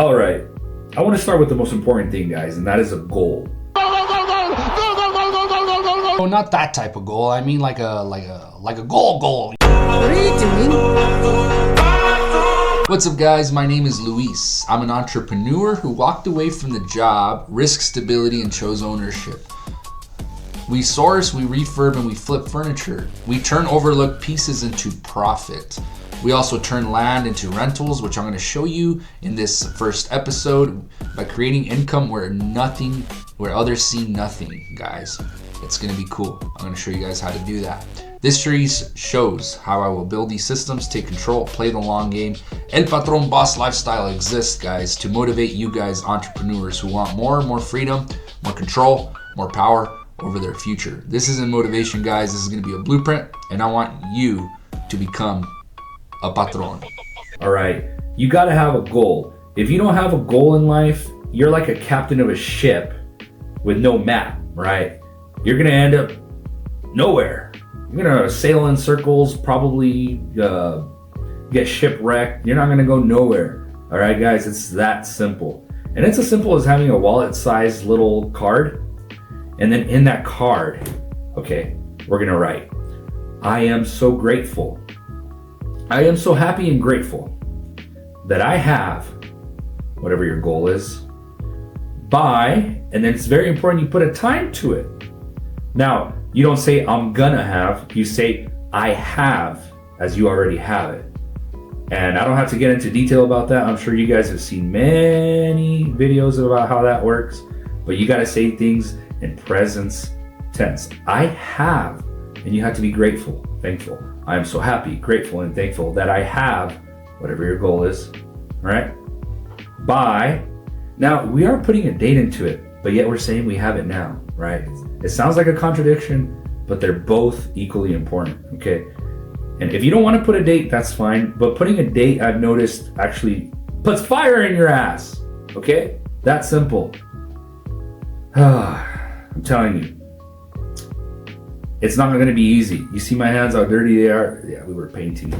All right, I want to start with the most important thing, guys, and that is a goal. Oh, not that type of goal. I mean like a goal. What are you doing? What's up, guys? My name is Luis. I'm an entrepreneur who walked away from the job, risked stability, and chose ownership. We source, we refurb, and we flip furniture. We turn overlooked pieces into profit. We also turn land into rentals, which I'm going to show you in this first episode by creating income where others see nothing, guys. It's going to be cool. I'm going to show you guys how to do that. This series shows how I will build these systems, take control, play the long game. El Patrón Boss Lifestyle exists, guys, to motivate you guys, entrepreneurs who want more freedom, more control, more power over their future. This isn't motivation, guys. This is going to be a blueprint, and I want you to become a patron. All right, you got to have a goal. If you don't have a goal in life, you're like a captain of a ship with no map, right? You're going to end up nowhere. You're going to sail in circles, probably get shipwrecked. You're not going to go nowhere. All right, guys, it's that simple. And it's as simple as having a wallet-sized little card. And then in that card, okay, we're going to write, I am so grateful. I am so happy and grateful that I have, whatever your goal is, by, and then it's very important you put a time to it. Now, you don't say I'm gonna have, you say I have, as you already have it. And I don't have to get into detail about that. I'm sure you guys have seen many videos about how that works, but you gotta say things in present tense. I have, and you have to be grateful, thankful. I am so happy, grateful, and thankful that I have, whatever your goal is, all right? By, now we are putting a date into it, but yet we're saying we have it now, right? It sounds like a contradiction, but they're both equally important, okay? And if you don't want to put a date, that's fine, but putting a date, I've noticed, actually puts fire in your ass, okay? That simple. I'm telling you. It's not going to be easy. You see my hands, how dirty they are? Yeah, we were painting.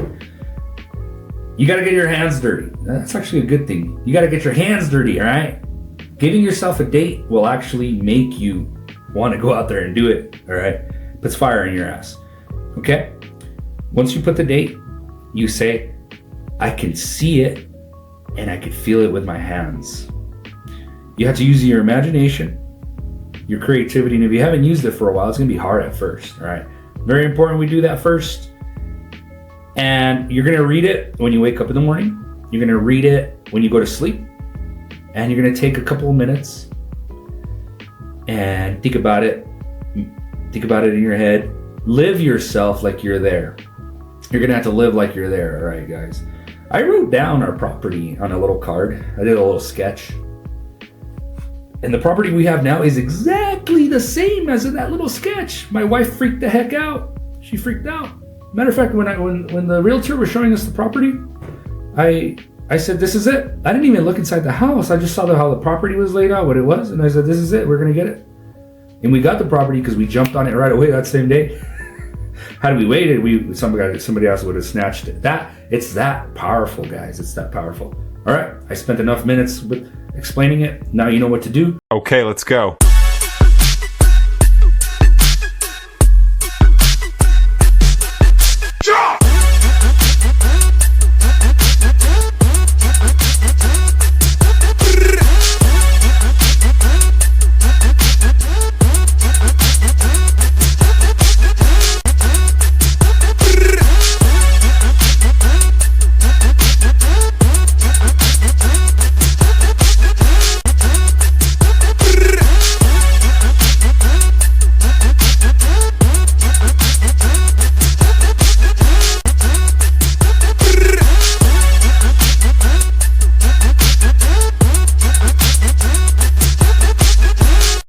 You got to get your hands dirty. That's actually a good thing. You got to get your hands dirty, all right? Giving yourself a date will actually make you want to go out there and do it, all right? Puts fire in your ass, okay? Once you put the date, you say, I can see it and I can feel it with my hands. You have to use your imagination, your creativity, and if you haven't used it for a while, it's gonna be hard at first, all right? Very important we do that first. And you're gonna read it when you wake up in the morning. You're gonna read it when you go to sleep. And you're gonna take a couple of minutes and think about it. Think about it in your head. Live yourself like you're there. You're gonna have to live like you're there, all right, guys? I wrote down our property on a little card. I did a little sketch. And the property we have now is exactly the same as in that little sketch. My wife freaked the heck out. She freaked out. Matter of fact, when the realtor was showing us the property, I said, this is it. I didn't even look inside the house. I just saw how the property was laid out, what it was. And I said, this is it. We're going to get it. And we got the property because we jumped on it right away that same day. Had we waited, somebody else would have snatched it. It's that powerful, guys. It's that powerful. All right. I spent enough minutes with explaining it. Now you know what to do. Okay, let's go.